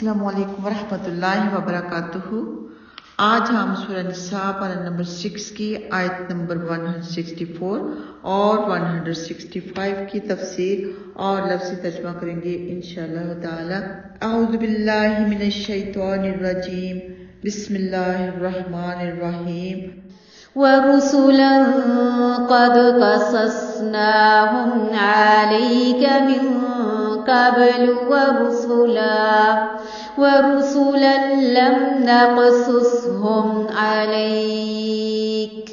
السلام علیکم ورحمۃ اللہ وبرکاتہ۔ آج ہم سورہ نساء پارہ نمبر 6 کی آیت نمبر 164 اور 165 کی تفسیر اور لفظی ترجمہ کریں گے انشاءاللہ تعالی۔ اعوذ باللہ من الشیطان الرجیم، بسم اللہ الرحمن الرحیم۔ وَرُسُلًا قَدْ قَصَصْنَاهُمْ عَلَيْكَ مِن قَبْلُ وَرُسُلًا لَّمْ نَقْصُصْهُمْ عَلَيْكَ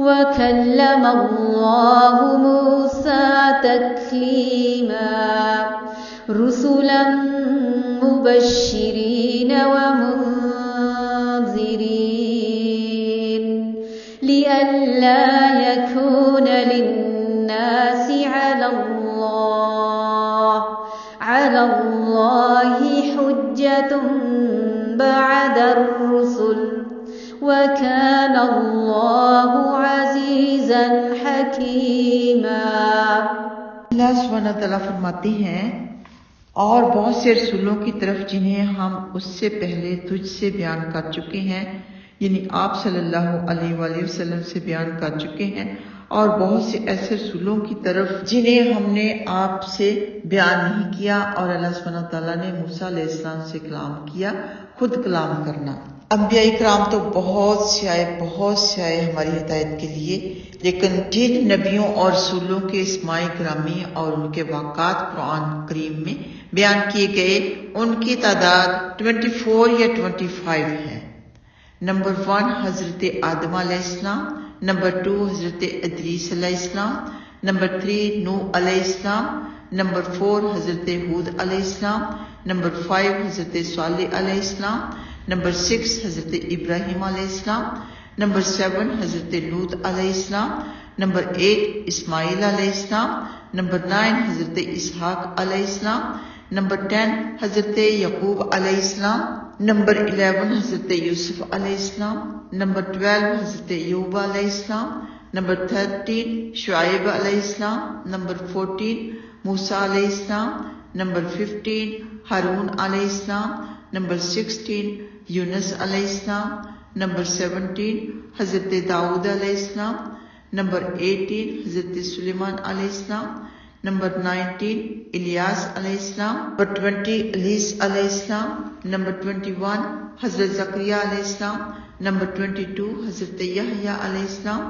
وَكَلَّمَ اللَّهُ مُوسَىٰ تَكْلِيمًا رُسُلًا مُبَشِّرِينَ وَمُنذِرِينَ لِئَلَّا يَكُونَ لِلنَّاسِ عَلَى اللَّهِ حُجَّةٌ بَعْدَ الرُّسُلِ وَكَانَ اللَّهُ عَزِيزًا حَكِيمًا۔ اللہ سبحانہ تعالیٰ فرماتے ہیں، اور بہت سے رسولوں کی طرف جنہیں ہم اس سے پہلے تجھ سے بیان کر چکے ہیں، یعنی آپ صلی اللہ علیہ وآلہ وسلم سے بیان کر چکے ہیں، اور بہت سے ایسے رسولوں کی طرف جنہیں ہم نے آپ سے بیان نہیں کیا، اور اللہ سبحانہ تعالیٰ نے موسیٰ علیہ السلام سے کلام کیا، خود کلام کرنا۔ انبیاء کرام تو بہت سے آئے ہماری ہدایت کے لیے، لیکن جن نبیوں اور رسولوں کے اسماء گرامی اور ان کے واقعات قرآن کریم میں بیان کیے گئے، ان کی تعداد 24 یا 25 ہے۔ نمبر 1 حضرت آدم علیہ السلام، نمبر 2 حضرت ادریس علیہ السلام، نمبر 3 نوح علیہ السلام، نمبر 4 حضرت ہود علیہ السلام، نمبر 5 حضرت صالح علیہ السلام، نمبر 6 حضرت ابراہیم علیہ السلام، نمبر 7 حضرت لوط علیہ السلام، نمبر 8 اسماعیل علیہ السلام، نمبر 9 حضرت اسحاق علیہ السلام، نمبر 10 حضرت یعقوب علیہ السلام، نمبر 11 حضرت یوسف علیہ السلام، نمبر 12 حضرت ایوب علیہ السلام، نمبر 13 شعیب علیہ السلام، نمبر 14 موسیٰ علیہ السلام، نمبر 15 ہارون علیہ السلام، نمبر 16 یونس علیہ السلام، نمبر 17 حضرت داؤد علیہ السلام، نمبر 18 حضرت سلیمان علیہ السلام، نمبر 19 الیاس علیہ السلام، نمبر 20 علیس علیہ السلام، نمبر 21 حضرت زکریا علیہ السلام، نمبر 22 حضرت یحییٰ علیہ السلام،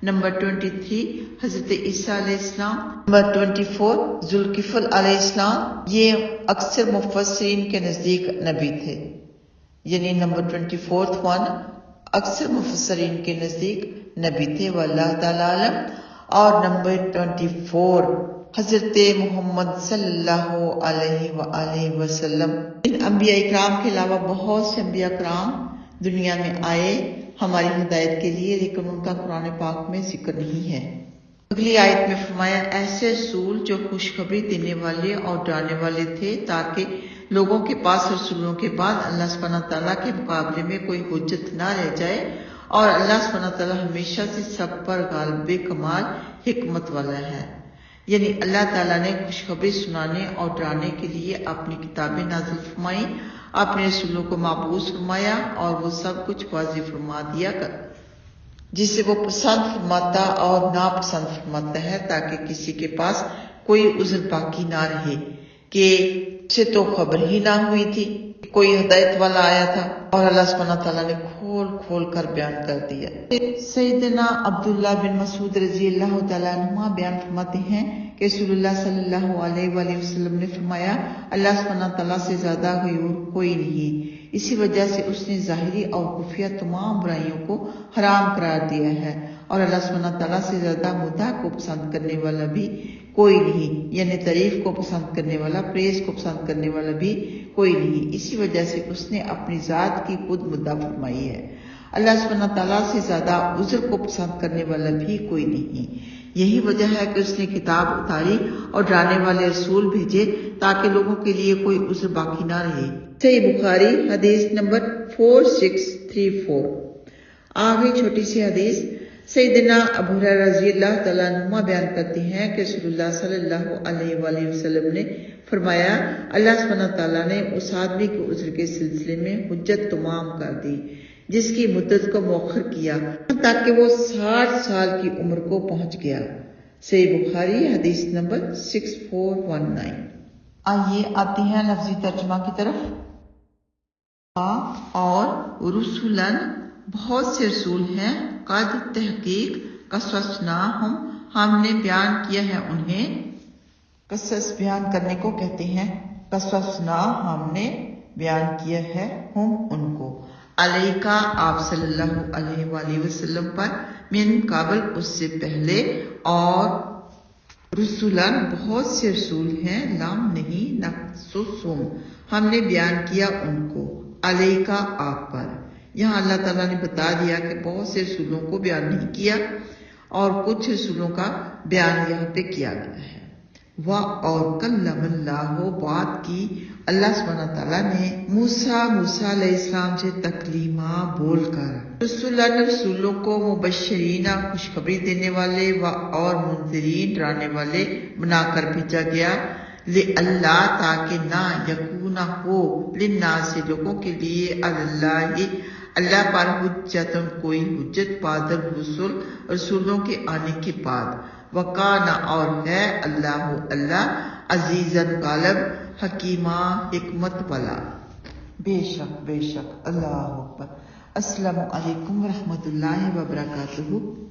نمبر 23 حضرت عیسیٰ علیہ السلام، نمبر 24 ذوالکفل علیہ السلام۔ یہ اکثر مفسرین کے نزدیک نبی تھے، یعنی نمبر 24 اکثر مفسرین کے نزدیک نبی تھے، واللہ تعالیٰ عالم۔ اور نمبر 24 حضرت محمد صلی اللہ علیہ وآلہ وسلم۔ ان انبیاء اکرام کے علاوہ بہت سے انبیاء اکرام دنیا میں آئے ہماری ہدایت کے لیے، لیکن ان کا قرآن پاک میں ذکر نہیں ہے۔ اگلی آیت میں فرمایا، ایسے رسول جو خوشخبری دینے والے اور ڈرانے والے تھے، تاکہ لوگوں کے پاس رسولوں کے بعد اللہ سبحانہ تعالیٰ کے مقابلے میں کوئی حجت نہ رہ جائے، اور اللہ سبحانہ تعالیٰ ہمیشہ سے سب پر غالب کمال حکمت والا ہے۔ یعنی اللہ تعالیٰ نے خوشخبری سنانے اور ڈرانے کے لیے اپنی کتابیں نازل فرمائی، اپنے رسولوں کو مبعوث فرمایا، اور وہ سب کچھ واضح فرما دیا جسے وہ پسند فرماتا اور ناپسند فرماتا ہے، تاکہ کسی کے پاس کوئی عذر باقی نہ رہے کہ اسے تو خبر ہی نہ ہوئی تھی، کوئی ہدایت والا آیا تھا، اور اللہ سبحانہ تعالیٰ نے کھول کر بیان کر دیا۔ سیدنا عبداللہ بن مسعود رضی اللہ تعالیٰ عنہ بیان فرماتے ہیں کہ رسول اللہ صلی اللہ علیہ وآلہ وسلم نے فرمایا، اللہ سبحانہ تعالیٰ سے زیادہ غیور کوئی نہیں، اسی وجہ سے اس نے ظاہری اور خفیہ تمام برائیوں کو حرام قرار دیا ہے، اور اللہ سبحانہ تعالیٰ سے زیادہ مدح کو پسند کرنے والا بھی کوئی نہیں، یعنی تعریف کو پسند کرنے والا، پریز کو پسند کرنے والا بھی کوئی نہیں، اسی وجہ سے اس نے اپنی ذات کی خود مدح فرمائی ہے۔ اللہ سبحانہ تعالیٰ سے زیادہ عذر کو پسند کرنے والا بھی کوئی نہیں۔ یہی وجہ ہے کہ اس نے کتاب اتاری اور ڈرانے والے رسول بھیجے، تاکہ لوگوں کے لیے کوئی عذر باقی نہ رہے۔ صحیح بخاری حدیث نمبر 4634۔ آگے چھوٹی سی حدیث، سیدنا ابو ہریرہ رضی اللہ تعالیٰ عنہ بیان کرتے ہیں کہ رسول اللہ صلی اللہ علیہ وآلہ وسلم نے فرمایا، اللہ سبحانہ تعالیٰ نے اس آدمی کے عذر کے سلسلے میں حجت تمام کر دی جس کی مدت کو مؤخر کیا تاکہ وہ 60 سال کی عمر کو پہنچ گیا۔ صحیح بخاری حدیث نمبر 6419۔ آئیے آتے ہیں لفظی ترجمہ کی طرف۔ اور رسولن بہت سے رسول ہیں، قد تحقیق قصصناہم ہم نے بیان کیا ہے انہیں، قصص بیان کرنے کو کہتے ہیں، قصصنا ہم نے بیان کیا ہے ہم ان کو، علیکا آپ صلی اللہ علیہ وآلہ وسلم پر، من قبل اس سے پہلے، اور رسولن بہت سے رسول ہیں، لام نہیں نقصصہم ہم نے بیان کیا ان کو، علیکا آپ پر۔ یہاں اللہ تعالیٰ نے بتا دیا کہ بہت سے رسولوں کو بیان نہیں کیا اور کچھ رسولوں کا بیان یہاں پہ کیا گیا ہے۔ اور کلم اللہ بات کی اللہ سبحانہ تعالیٰ نے موسیٰ علیہ السلام سے تکلیمہ بول کر، رسولوں کو مبشرین خوشخبری دینے والے اور منذرین ڈرانے والے بنا کر بھیجا گیا، اللہ تاکہ نہ یکون ہو للناس لوگوں کے لیے اللہ پر حجت کوئی حجت بعد الرسل رسولوں کے آنے کے بعد، وکانا اور ہے اللہ عزیزاً غالب، حکیمہ حکمت والا۔ بے شک اللہ اکبر۔ السلام علیکم ورحمۃ اللہ وبرکاتہ۔